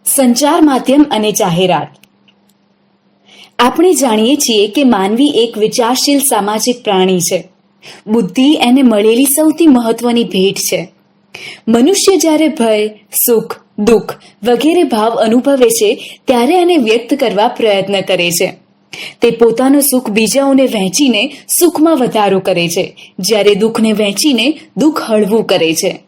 સંચાર માધ્યમ અને જાહેરાત. આપણે જાણીએ છીએ કે માનવી એક વિચારશીલ સામાજિક પ્રાણી છે. બુદ્ધિ એને મળેલી સૌથી મહત્વની ભેટ છે. મનુષ્ય જ્યારે ભય, સુખ, દુઃખ વગેરે ભાવ અનુભવે છે ત્યારે એને વ્યક્ત કરવા પ્રયત્ન કરે છે. તે પોતાનું સુખ બીજાઓને વહેંચીને સુખમાં વધારો કરે છે, જ્યારે દુઃખને વહેંચીને દુઃખ હળવું કરે છે.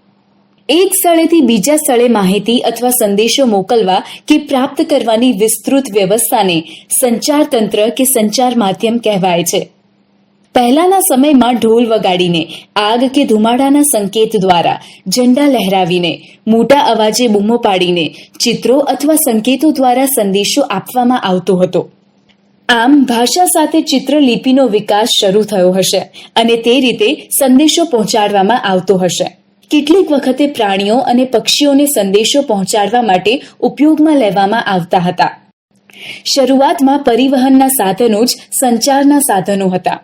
એક સ્થળેથી બીજા સ્થળે માહિતી અથવા સંદેશો મોકલવા કે પ્રાપ્ત કરવાની વિસ્તૃત વ્યવસ્થાને સંચાર તંત્ર કે સંચાર માધ્યમ કહેવાય છે. પહેલાના સમયમાં ઢોલ વગાડીને, આગ કે ધુમાડાના સંકેત દ્વારા, ઝંડા લહેરાવીને, મોટા અવાજે બૂમો પાડીને, ચિત્રો અથવા સંકેતો દ્વારા સંદેશો આપવામાં આવતો હતો. આમ ભાષા સાથે ચિત્રલિપિનો વિકાસ શરૂ થયો હશે અને તે રીતે સંદેશો પહોંચાડવામાં આવતો હશે. કેટલીક વખતે પ્રાણીઓ અને પક્ષીઓને સંદેશો પહોંચાડવા માટે ઉપયોગમાં લેવામાં આવતા હતા. શરૂઆતમાં પરિવહનના સાધનો જ સંચારના સાધનો હતા.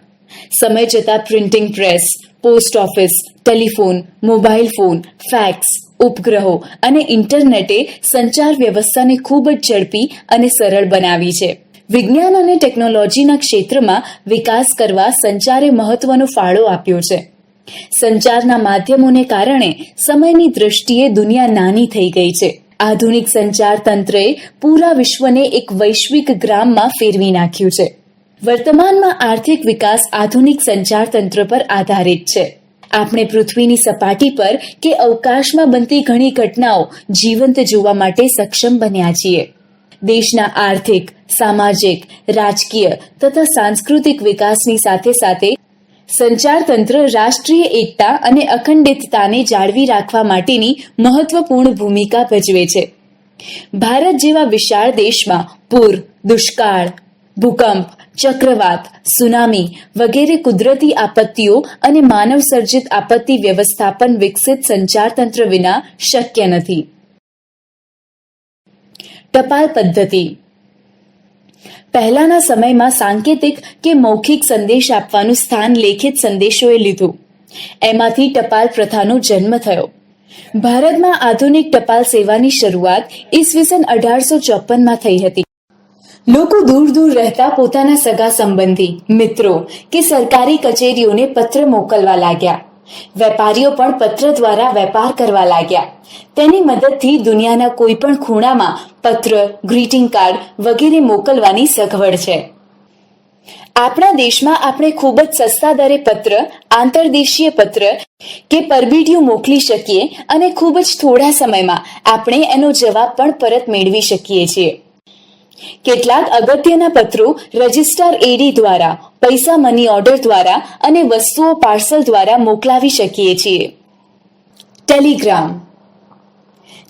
સમય જતાં printing press, post office, telephone, mobile phone, fax, ઉપગ્રહો અને ઇન્ટરનેટે સંચાર વ્યવસ્થાને ખૂબ જ ઝડપી અને સરળ બનાવી છે. વિજ્ઞાન અને ટેકનોલોજીના ક્ષેત્રમાં વિકાસ કરવા સંચારે મહત્વનો ફાળો આપ્યો છે. સંચારના માધ્યમોને કારણે સમયની દ્રષ્ટિએ દુનિયા નાની થઈ ગઈ છે. આધુનિક સંચાર તંત્રએ પૂરા વિશ્વને એક વૈશ્વિક ગ્રામમાં ફેરવી નાખ્યું છે. વર્તમાનમાં આર્થિક વિકાસ આધુનિક સંચાર તંત્ર પર આધારિત છે. આપણે પૃથ્વીની સપાટી પર કે અવકાશમાં બનતી ઘણી ઘટનાઓ જીવંત જોવા માટે સક્ષમ બન્યા છીએ. દેશના આર્થિક, સામાજિક, રાજકીય તથા સાંસ્કૃતિક વિકાસની સાથે સાથે સંચાર તંત્ર રાષ્ટ્રીય એકતા અને અખંડિતતાને જાળવી રાખવા માટેની મહત્વપૂર્ણ ભૂમિકા ભજવે છે. ભારત જેવા વિશાળ દેશમાં પૂર, દુષ્કાળ, ભૂકંપ, ચક્રવાત, સુનામી વગેરે કુદરતી આપત્તિઓ અને માનવ સર્જિત આપત્તિ વ્યવસ્થાપન વિકસિત સંચાર તંત્ર વિના શક્ય નથી. ટપાલ પદ્ધતિ. પહેલાના સમયમાં સાંકેતિક કે મૌખિક સંદેશ આપવાનું સ્થાન લેખિત સંદેશોએ લીધું. એમાંથી ટપાલ પ્રથાનો જન્મ થયો. ભારતમાં આધુનિક ટપાલ સેવાની શરૂઆત ઈસવીસન 1854માં થઈ હતી. લોકો દૂર દૂર રહેતા પોતાના સગા સંબંધી, મિત્રો કે સરકારી કચેરીઓને પત્ર મોકલવા લાગ્યા. વેપારીઓ પણ પત્ર દ્વારા વેપાર કરવા લાગ્યા. તેની મદદથી દુનિયાના કોઈ પણ ખૂણામાં પત્ર, ગ્રીટિંગ કાર્ડ વગેરે મોકલવાની સગવડ છે. આપણા દેશમાં આપણે ખૂબ જ સસ્તા દરે પત્ર, આંતરદેશીય પત્ર કે પરબીડિયું મોકલી શકીએ અને ખૂબ જ થોડા સમયમાં આપણે એનો જવાબ પણ પરત મેળવી શકીએ છીએ. કેટલાક અગત્યના પત્રો રજિસ્ટ્રાર એડી દ્વારા, પૈસા મની ઓર્ડર દ્વારા અને વસ્તુઓ પાર્સલ દ્વારા મોકલાવી શકીએ છીએ. ટેલિગ્રામ.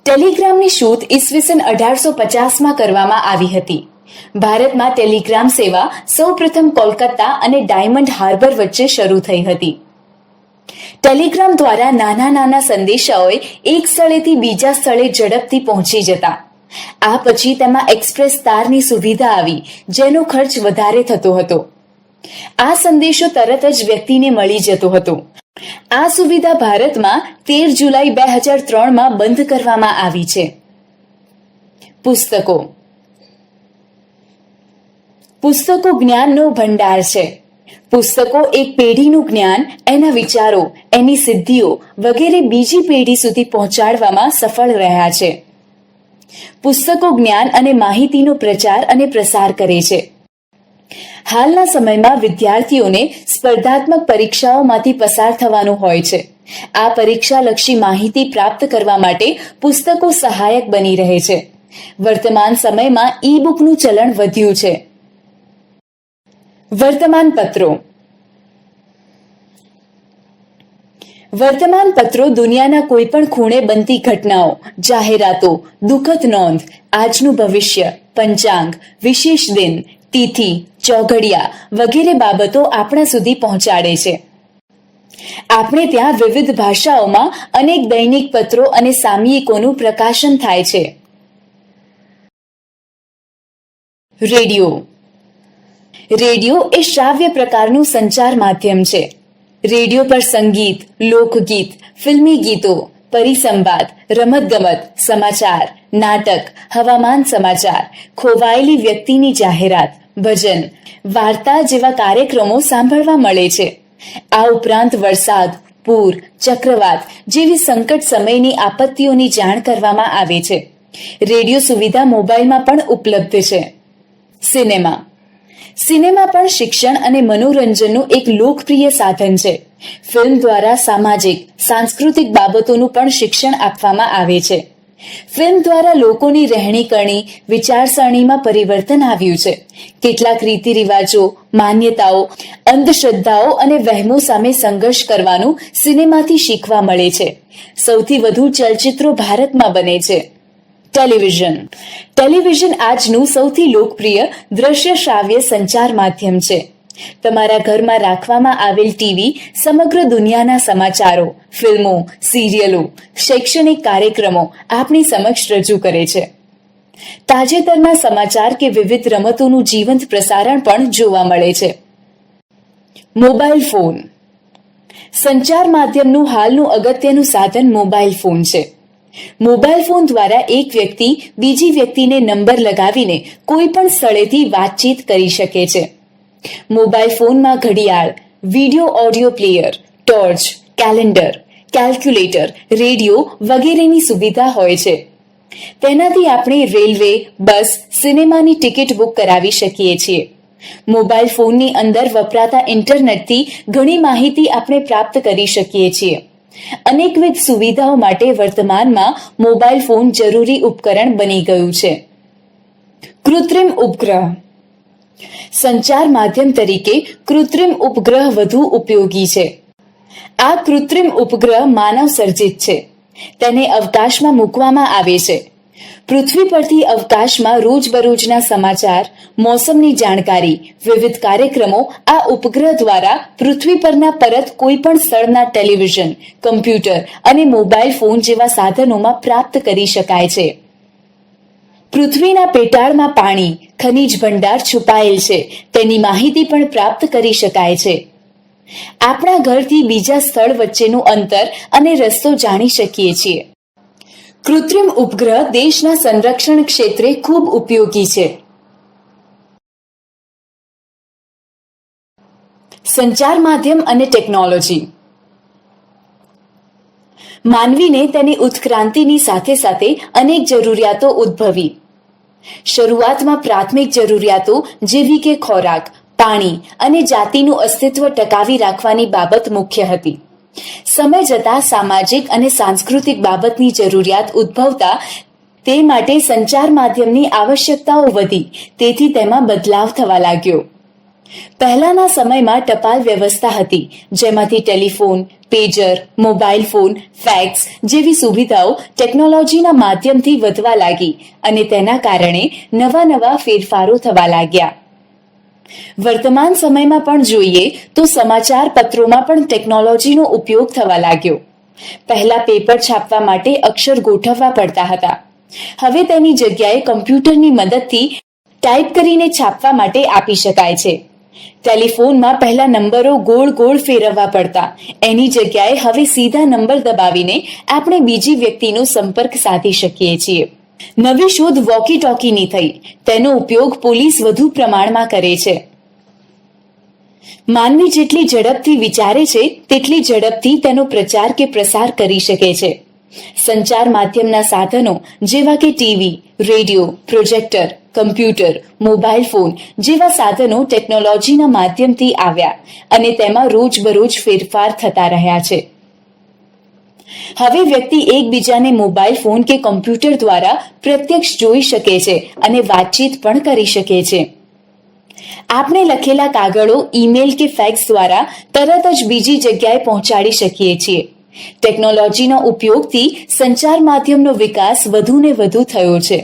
ટેલિગ્રામની શોધ ઈસવીસન 1850માં કરવામાં આવી હતી. ભારતમાં ટેલિગ્રામ સેવા સૌપ્રથમ કોલકાતા અને ડાયમંડ હાર્બર વચ્ચે શરૂ થઈ હતી. ટેલિગ્રામ દ્વારા નાના નાના સંદેશાઓ એક સ્થળેથી બીજા સ્થળે ઝડપથી પહોંચી જતા. આ પછી તેમાં એક્સપ્રેસ તારની સુવિધા આવી, જેનો ખર્ચ વધારે થતો હતો. આ સંદેશો તરત જ વ્યક્તિને મળી જતો હતો. આ સુવિધા ભારતમાં 13 જુલાઈ 2003માં બંધ કરવામાં આવી છે. પુસ્તકો. પુસ્તકો જ્ઞાનનો ભંડાર છે. પુસ્તકો એક પેઢીનું જ્ઞાન, એના વિચારો, એની સિદ્ધિઓ વગેરે બીજી પેઢી સુધી પહોંચાડવામાં સફળ રહ્યા છે. પુસ્તકો જ્ઞાન અને માહિતીનો પ્રચાર અને પ્રસાર કરે છે. હાલના સમયમાં વિદ્યાર્થીઓને સ્પર્ધાત્મક પરીક્ષાઓમાંથી પસાર થવાનું હોય છે. આ પરીક્ષાલક્ષી માહિતી પ્રાપ્ત કરવા માટે પુસ્તકો સહાયક બની રહે છે. વર્તમાન સમયમાં ઈ બુકનું ચલણ વધ્યું છે. વર્તમાન પત્રો. વર્તમાન પત્રો દુનિયાના કોઈ પણ ખૂણે બનતી ઘટનાઓ, જાહેરાતો, દુઃખદ નોંધ, આજનું ભવિષ્ય, પંચાંગ, વિશેષ દિન, તિથિ, ચોઘડિયા વગેરે બાબતો આપણા સુધી પહોંચાડે છે. આપણે ત્યાં વિવિધ ભાષાઓમાં અનેક દૈનિક પત્રો અને સામયિકોનું પ્રકાશન થાય છે. રેડિયો. રેડિયો એ શ્રાવ્ય પ્રકારનું સંચાર માધ્યમ છે. રેડિયો પર સંગીત, લોકગીત, ફિલ્મી ગીતો, પરિસંવાદ, રમતગમત, સમાચાર, નાટક, હવામાન સમાચાર, ખોવાયેલી વ્યક્તિની જાહેરાત, ભજન, વાર્તા જેવા કાર્યક્રમો સાંભળવા મળે છે. આ ઉપરાંત વરસાદ, પૂર, ચક્રવાત જેવી સંકટ સમયની આપત્તિઓની જાણ કરવામાં આવે છે. રેડિયો સુવિધા મોબાઈલમાં પણ ઉપલબ્ધ છે. સિનેમા પણ શિક્ષણ અને મનોરંજનનું એક લોકપ્રિય સાધન છે. ફિલ્મ દ્વારા સામાજિક, સાંસ્કૃતિક બાબતોનું પણ શિક્ષણ આપવામાં આવે છે. ફિલ્મ દ્વારા લોકોની રહેણીકરણી, વિચારસરણીમાં પરિવર્તન આવ્યું છે. કેટલાક રીતિ રિવાજો, માન્યતાઓ, અંધશ્રદ્ધાઓ અને વહેમો સામે સંઘર્ષ કરવાનું સિનેમાથી શીખવા મળે છે. સૌથી વધુ ચલચિત્રો ભારતમાં બને છે. ટેલિવિઝન આજનું સૌથી લોકપ્રિય દ્રશ્ય શ્રાવ્ય સંચાર માધ્યમ છે. તમારા ઘરમાં રાખવામાં આવેલ ટીવી સમગ્ર દુનિયાના સમાચારો, ફિલ્મો, સિરિયલો, શૈક્ષણિક કાર્યક્રમો આપણી સમક્ષ રજૂ કરે છે. તાજેતરના સમાચાર કે વિવિધ રમતોનું જીવંત પ્રસારણ પણ જોવા મળે છે. મોબાઈલ ફોન સંચાર માધ્યમનું હાલનું અગત્યનું સાધન મોબાઈલ ફોન છે. મોબાઈલ ફોન દ્વારા એક વ્યક્તિ બીજી વ્યક્તિને નંબર લગાવીને કોઈ પણ સ્થળેથી વાતચીત કરી શકે છે. મોબાઈલ ફોનમાં ઘડિયાળ, video audio player, torch, calendar, calculator, radio વગેરેની સુવિધા હોય છે. તેનાથી આપણે રેલવે, બસ, સિનેમાની ટિકિટ બુક કરાવી શકીએ છીએ. મોબાઈલ ફોનની અંદર વપરાતા ઇન્ટરનેટથી ઘણી માહિતી આપણે પ્રાપ્ત કરી શકીએ છીએ. અનેકવિધ સુવિધાઓ માટે વર્તમાનમાં મોબાઈલ ફોન જરૂરી ઉપકરણ બની ગયું છે. કૃત્રિમ ઉપગ્રહ સંચાર માધ્યમ તરીકે કૃત્રિમ ઉપગ્રહ વધુ ઉપયોગી છે. આ કૃત્રિમ ઉપગ્રહ માનવ સર્જિત છે. તેને અવકાશમાં મૂકવામાં આવે છે. પૃથ્વી પરથી અવકાશમાં રોજબરોજના સમાચાર, મોસમની જાણકારી, વિવિધ કાર્યક્રમો આ ઉપગ્રહ દ્વારા પૃથ્વી પરના પરત કોઈ પણ સ્થળના ટેલિવિઝન, કમ્પ્યુટર અને મોબાઈલ ફોન જેવા સાધનોમાં પ્રાપ્ત કરી શકાય છે. પૃથ્વીના પેટાળમાં પાણી, ખનિજ ભંડાર છુપાયેલ છે. તેની માહિતી પણ પ્રાપ્ત કરી શકાય છે. આપણા ઘરથી બીજા સ્થળ વચ્ચેનું અંતર અને રસ્તો જાણી શકીએ છીએ. કૃત્રિમ ઉપગ્રહ દેશના સંરક્ષણ ક્ષેત્રે ખૂબ ઉપયોગી છે. સંચાર માધ્યમ અને ટેકનોલોજી માનવીને તેની ઉત્ક્રાંતિની સાથે સાથે અનેક જરૂરિયાતો ઉદ્ભવી. શરૂઆતમાં પ્રાથમિક જરૂરિયાતો જેવી કે ખોરાક, પાણી અને જાતિનું અસ્તિત્વ ટકાવી રાખવાની બાબત મુખ્ય હતી. સમય જતાં સામાજિક અને સાંસ્કૃતિક બાબતની જરૂરિયાત ઉદ્ભવતા તે માટે સંચાર માધ્યમની આવશ્યકતાઓ વધી. તેથી તેમાં બદલાવ થવા લાગ્યો. પહેલાના સમયમાં ટપાલ વ્યવસ્થા હતી, જેમાંથી telephone, pager, mobile phone, fax જેવી સુવિધાઓ ટેકનોલોજીના માધ્યમથી વધવા લાગી અને તેના કારણે નવા ફેરફારો થવા લાગ્યા. વર્તમાન સમયમાં પણ જોઈએ તો સમાચાર પત્રોમાં પણ ટેકનોલોજીનો ઉપયોગ થવા લાગ્યો. પહેલા પેપર છાપવા માટે અક્ષર ગોઠવવા પડતા હતા. હવે તેની જગ્યાએ કમ્પ્યુટરની મદદથી ટાઈપ કરીને છાપવા માટે આપી શકાય છે. ટેલિફોનમાં પહેલા નંબરો ગોળ ફેરવવા પડતા. એની જગ્યાએ હવે સીધા નંબર દબાવીને આપણે બીજી વ્યક્તિનો સંપર્ક સાધી શકીએ છીએ. નવી શોધ વોકી ટોકીની થઈ. તેનો ઉપયોગ પોલીસ વધુ પ્રમાણમાં કરે છે. માનવી જેટલી ઝડપથી વિચારે છે તેટલી ઝડપથી તેનો પ્રચાર કે પ્રસાર કરી શકે છે. સંચાર માધ્યમના સાધનો જેવા કે TV, radio, projector, computer, mobile phone જેવા સાધનો ટેકનોલોજીના માધ્યમથી આવ્યા અને તેમાં રોજબરોજ ફેરફાર થતા રહ્યા છે. હવે વ્યક્તિ એકબીજાને મોબાઈલ ફોન કે કમ્પ્યુટર દ્વારા પ્રત્યક્ષ જોઈ શકે છે અને વાતચીત પણ કરી શકે છે. આપણે લખેલા કાગળો, ઈમેલ કે ફેક્સ દ્વારા તરત જ બીજી જગ્યાએ પહોંચાડી શકીએ છીએ. ટેકનોલોજીના ઉપયોગથી સંચાર માધ્યમનો વિકાસ વધુને વધુ થયો છે.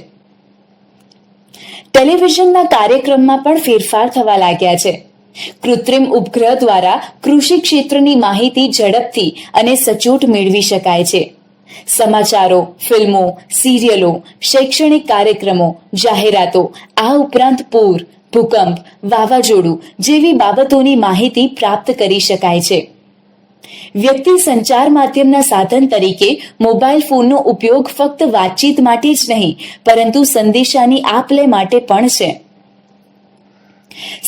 ટેલિવિઝનના કાર્યક્રમમાં પણ ફેરફાર થવા લાગ્યા છે. કૃત્રિમ ઉપગ્રહ દ્વારા કૃષિ ક્ષેત્રની માહિતી ઝડપથી અને સચોટ મેળવી શકાય છે. સમાચારો, ફિલ્મો, સિરિયલો, શૈક્ષણિક કાર્યક્રમો, જાહેરાતો, આ ઉપરાંત પૂર, ભૂકંપ, વાવાઝોડું જેવી બાબતોની માહિતી પ્રાપ્ત કરી શકાય છે. વ્યક્તિ સંચાર માધ્યમના સાધન તરીકે મોબાઈલ ફોનનો ઉપયોગ ફક્ત વાતચીત માટે જ નહીં, પરંતુ સંદેશાની આપ-લે માટે પણ છે.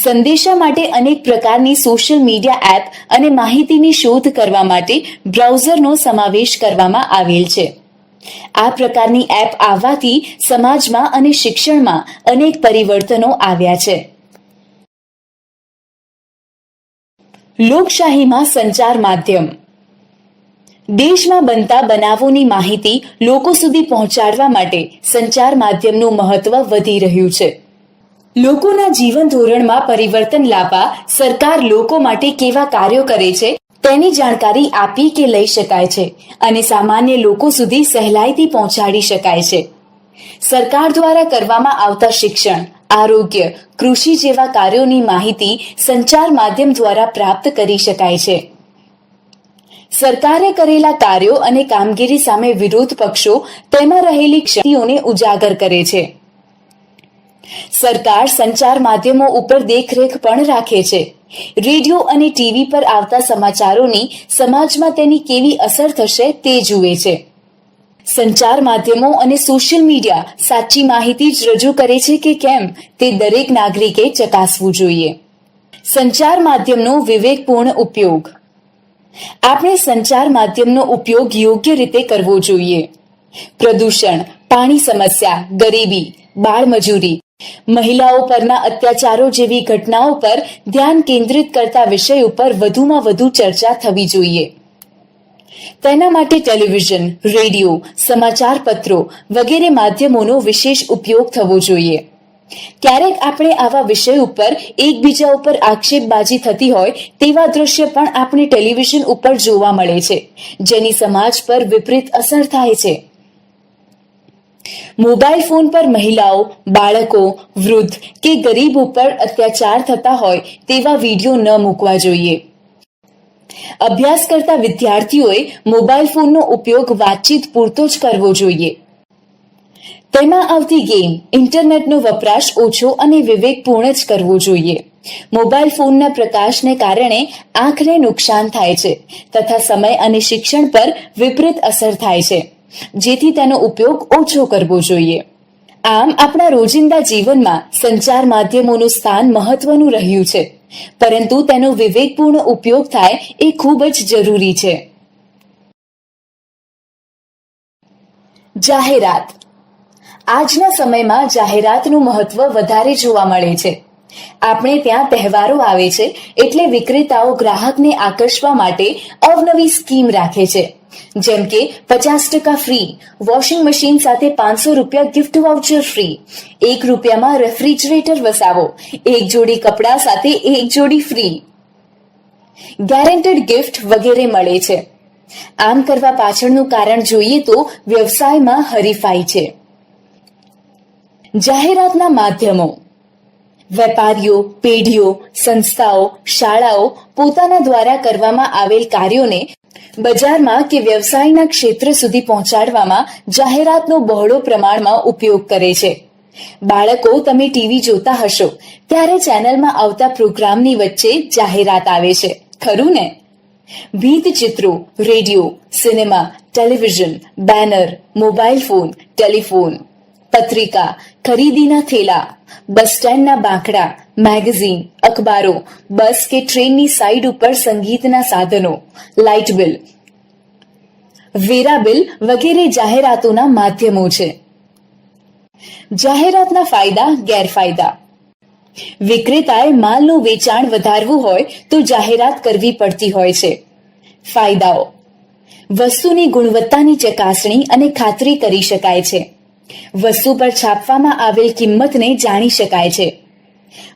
સંદેશા માટે અનેક પ્રકારની સોશિયલ મીડિયા એપ અને માહિતીની શોધ કરવા માટે બ્રાઉઝરનો સમાવેશ કરવામાં આવેલ છે. આ પ્રકારની એપ આવવાથી સમાજમાં અને શિક્ષણમાં અનેક પરિવર્તનો આવ્યા છે. લોકશાહીમાં સંચાર માધ્યમ. દેશમાં બનતા બનાવોની માહિતી લોકો સુધી પહોંચાડવા માટે સંચાર માધ્યમનું મહત્વ વધી રહ્યું છે. લોકોના જીવન ધોરણમાં પરિવર્તન લાવવા સરકાર લોકો માટે કેવા કાર્યો કરે છે તેની જાણકારી આપી કે લઈ શકાય છે અને સામાન્ય લોકો સુધી સહેલાઈથી પહોંચાડી શકાય છે. સરકાર દ્વારા કરવામાં આવતા શિક્ષણ, આરોગ્ય, કૃષિ જેવા કાર્યોની માહિતી સંચાર માધ્યમ દ્વારા પ્રાપ્ત કરી શકાય છે. સરકારે કરેલા કાર્યો અને કામગીરી સામે વિરોધ પક્ષો તેમાં રહેલી ક્ષતિઓને ઉજાગર કરે છે. સરકાર સંચાર માધ્યમો ઉપર દેખરેખ પણ રાખે છે. રેડિયો અને ટીવી પર આવતા સમાચારોની સમાજમાં તેની કેવી અસર થશે તે જુએ છે. સંચાર માધ્યમો અને સોશિયલ મીડિયા સાચી માહિતી જ રજૂ કરે છે કે કેમ તે દરેક નાગરિકે ચકાસવું જોઈએ. સંચાર માધ્યમનો વિવેકપૂર્ણ ઉપયોગ. આપણે સંચાર માધ્યમનો ઉપયોગ યોગ્ય રીતે કરવો જોઈએ. પ્રદૂષણ, પાણી સમસ્યા, ગરીબી, બાળમજૂરી, મહિલાઓ પરના અત્યાચારો જેવી ઘટનાઓ પર ધ્યાન કેન્દ્રિત કરતા વિષય ઉપર વધુમાં વધુ ચર્ચા થવી જોઈએ. તેના માટે ટેલિવિઝન, રેડિયો, સમાચાર પત્રો વગેરે માધ્યમોનો વિશેષ ઉપયોગ થવો જોઈએ. ક્યારેક આપણે આવા વિષય ઉપર એકબીજા ઉપર આક્ષેપબાજી થતી હોય તેવા દ્રશ્ય પણ આપણે ટેલિવિઝન ઉપર જોવા મળે છે, જેની સમાજ પર વિપરીત અસર થાય છે. મોબાઈલ ફોન પર મહિલાઓ, બાળકો, વૃદ્ધ કે ગરીબ ઉપર અત્યાચાર થતા હોય તેવા વિડીયો ન મૂકવા જોઈએ. અભ્યાસ કરતા વિદ્યાર્થીઓએ મોબાઈલ ફોનનો ઉપયોગ વાતચીત પૂરતો જ કરવો જોઈએ. તેમાં આવતી ગેમ, ઇન્ટરનેટનો વપરાશ ઓછો અને વિવેકપૂર્ણ જ કરવો જોઈએ. મોબાઈલ ફોનના પ્રકાશને કારણે આંખને નુકસાન થાય છે તથા સમય અને શિક્ષણ પર વિપરીત અસર થાય છે, જેથી તેનો ઉપયોગ ઓછો કરવો જોઈએ. આમ આપણા રોજિંદા જીવનમાં સંચાર માધ્યમોનું સ્થાન મહત્વનું રહ્યું છે, પરંતુ તેનો વિવેકપૂર્ણ ઉપયોગ થાય એ ખૂબ જ જરૂરી છે. જાહેરાત. આજના સમયમાં જાહેરાતનું મહત્વ વધારે જોવા મળે છે. આપણે ત્યાં તહેવારો આવે છે એટલે વિક્રેતાઓ ગ્રાહકને આકર્ષવા માટે અવનવી સ્કીમ રાખે છે, જેમ કે 50% ફ્રી, વોશિંગ મશીન સાથે 500 રૂપિયા ગિફ્ટ વાઉચર ફ્રી, ₹1 રેફ્રિજરેટર વસાવો, 1 જોડી કપડાં સાથે 1 જોડી ફ્રી, ગેરંટેડ ગિફ્ટ વગેરે મળે છે. આમ કરવા પાછળનું કારણ જોઈએ તો વ્યવસાયમાં હરીફાઈ છે. જાહેરાતના માધ્યમો. વેપારીઓ, પેઢીઓ, સંસ્થાઓ, શાળાઓ પોતાના દ્વારા કરવામાં આવેલ કાર્યોને બજારમાં કે વ્યવસાયના ક્ષેત્ર સુધી પહોંચાડવામાં જાહેરાતનો બહોળો પ્રમાણમાં ઉપયોગ કરે છે. બાળકો, તમે ટીવી જોતા હશો ત્યારે ચેનલમાં આવતા પ્રોગ્રામની વચ્ચે જાહેરાત આવે છે, ખરું ને? ભીંતચિત્રો, radio, cinema, television, banner, mobile phone, telephone, પત્રિકા, ખરીદીના થેલા, બસ સ્ટેન્ડના બાંકડા, મેગેઝીન, અખબારો, બસ કે ટ્રેનની સાઈડ ઉપર સંગીતના સાધનો, લાઇટ બિલ, વેરા બિલ વગેરે જાહેરાતોના માધ્યમો છે. જાહેરાતના ફાયદા, ગેરફાયદા. વિક્રેતાએ માલનું વેચાણ વધારવું હોય તો જાહેરાત કરવી પડતી હોય છે. ફાયદાઓ. વસ્તુની ગુણવત્તાની ચકાસણી અને ખાતરી કરી શકાય છે. વસ્તુ પર છાપવામાં આવેલ કિંમતને જાણી શકાય છે.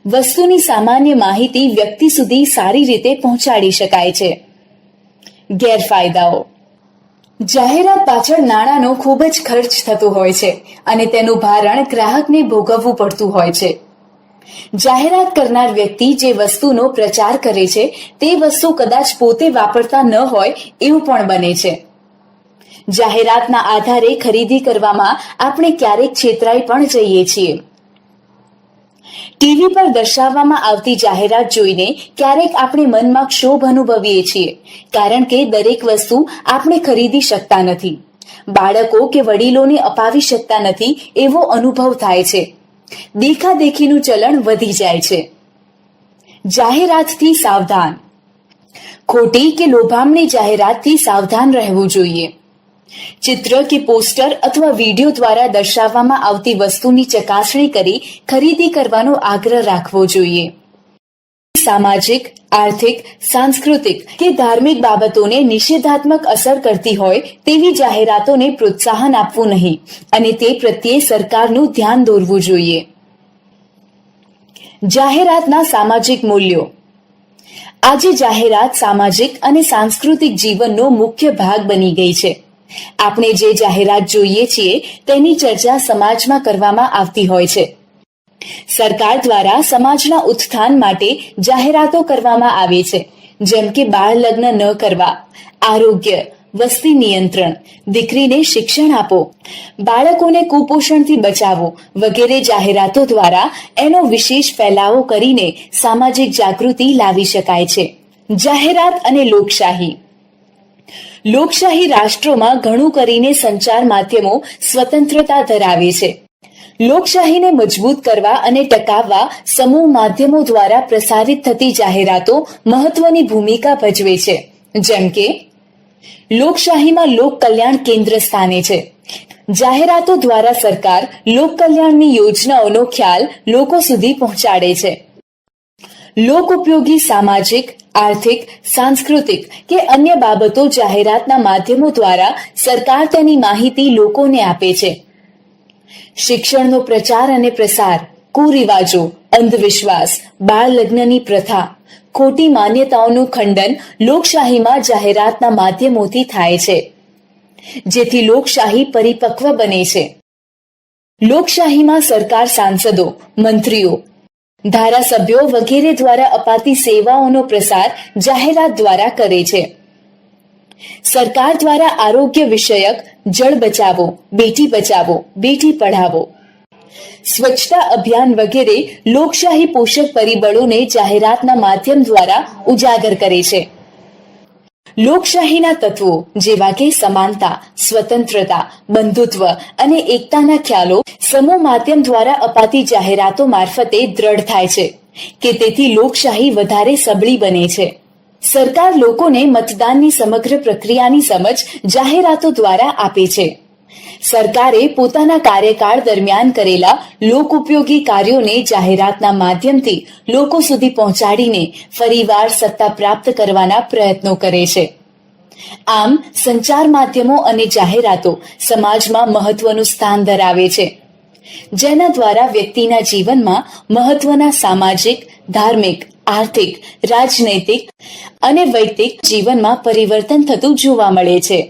વસ્તુની સામાન્ય માહિતી વ્યક્તિ સુધી સારી રીતે પહોંચાડી શકાય છે. ગેરફાયદાઓ. જાહેરાત પાછળ નાણાંનો ખૂબ જ ખર્ચ થતો હોય છે અને તેનું ભારણ ગ્રાહકને ભોગવવું પડતું હોય છે. જાહેરાત કરનાર વ્યક્તિ જે વસ્તુનો પ્રચાર કરે છે તે વસ્તુ કદાચ પોતે વાપરતા ન હોય એવું પણ બને છે. જાહેરાતના આધારે ખરીદી કરવામાં આપણે ક્યારેક છેતરાઈ પણ જઈએ છીએ. ટીવી પર દર્શાવવામાં આવતી જાહેરાત જોઈને ક્યારેક આપણે મનમાં ક્ષોભ અનુભવીએ છીએ, કારણ કે દરેક વસ્તુ આપણે ખરીદી શકતા નથી. બાળકો કે વડીલોને અપાવી શકતા નથી એવો અનુભવ થાય છે. દેખાદેખીનું ચલણ વધી જાય છે. જાહેરાતથી સાવધાન. ખોટી કે લોભામણી જાહેરાતથી સાવધાન રહેવું જોઈએ. ચિત્ર કે પોસ્ટર અથવા વિડીયો દ્વારા દર્શાવવામાં આવતી વસ્તુની ચકાસણી કરી ખરીદી કરવાનો આગ્રહ રાખવો જોઈએ. સામાજિક, આર્થિક, સાંસ્કૃતિક કે ધાર્મિક બાબતોને નિષેધાત્મક અસર કરતી હોય તેવી જાહેરાતોને પ્રોત્સાહન આપવું નહીં અને તે પ્રત્યે સરકારનું ધ્યાન દોરવું જોઈએ. જાહેરાતના સામાજિક મૂલ્યો. આજે જાહેરાત સામાજિક અને સાંસ્કૃતિક જીવનનો મુખ્ય ભાગ બની ગઈ છે. આપણે જે જાહેરાત જોઈએ છીએ તેની ચર્ચા સમાજમાં કરવામાં આવતી હોય છે. સરકાર દ્વારા સમાજના ઉત્થાન માટે જાહેરાતો કરવામાં આવે છે, જેમ કે બાળ લગ્ન ન કરવા, આરોગ્ય, વસ્તી નિયંત્રણ, દીકરીને શિક્ષણ આપો, બાળકોને કુપોષણથી બચાવો વગેરે જાહેરાતો દ્વારા એનો વિશેષ ફેલાવો કરીને સામાજિક જાગૃતિ લાવી શકાય છે. જાહેરાત અને લોકશાહી. લોકશાહી રાષ્ટ્રોમાં ઘણું કરીને સંચાર માધ્યમો સ્વતંત્રતા ધરાવે છે. લોકશાહીને મજબૂત કરવા અને ટકાવવા સમૂહ માધ્યમો દ્વારા પ્રસારિત થતી જાહેરાતો મહત્વની ભૂમિકા ભજવે છે. જેમ કે લોકશાહીમાં લોક કલ્યાણ કેન્દ્ર સ્થાને છે. જાહેરાતો દ્વારા સરકાર લોક કલ્યાણની યોજનાઓનો ખ્યાલ લોકો સુધી પહોંચાડે છે. લોક ઉપયોગી સામાજિક, આર્થિક, સાંસ્કૃતિક કે અન્ય બાબતો જાહેરાતના માધ્યમો દ્વારા સરકાર તેની માહિતી લોકોને આપે છે. શિક્ષણનો પ્રચાર અને પ્રસાર, કુરિવાજો, અંધવિશ્વાસ, બાળ લગ્નની પ્રથા, ખોટી માન્યતાઓનું ખંડન લોકશાહીમાં જાહેરાતના માધ્યમોથી થાય છે, જેથી લોકશાહી પરિપક્વ બને છે. લોકશાહીમાં સરકાર સાંસદો, મંત્રીઓ, ધારાસભ્યો વગેરે દ્વારા અપાતી સેવાઓનો પ્રસાર જાહેરાત દ્વારા કરે છે. સરકાર દ્વારા આરોગ્ય વિષયક જળ બચાવો, બેટી બચાવો, બેટી પઢાવો, સ્વચ્છતા અભિયાન વગેરે લોકશાહી પોષક પરિબળોને જાહેરાતના માધ્યમ દ્વારા ઉજાગર કરે છે. લોકશાહીના તત્વો જેવા કે સમાનતા, સ્વતંત્રતા, બંધુત્વ અને એકતાના ખ્યાલો સમૂહ માધ્યમ દ્વારા અપાતી જાહેરાતો મારફતે દ્રઢ થાય છે કે તેથી લોકશાહી વધારે સબળી બને છે. સરકાર લોકોને મતદાનની સમગ્ર પ્રક્રિયાની સમજ જાહેરાતો દ્વારા આપે છે. સરકારે પોતાના કાર્યકાળ દરમિયાન કરેલા લોકોપયોગી કાર્યોને જાહેરાતના માધ્યમથી લોકો સુધી પહોંચાડીને ફરીવાર સત્તા પ્રાપ્ત કરવાના પ્રયત્નો કરે છે. આમ સંચાર માધ્યમો અને જાહેરાતો સમાજમાં મહત્વનું સ્થાન ધરાવે છે, જેના દ્વારા વ્યક્તિના જીવનમાં મહત્વના સામાજિક, ધાર્મિક, આર્થિક, રાજનૈતિક અને વૈયક્તિક જીવનમાં પરિવર્તન થતું જોવા મળે છે.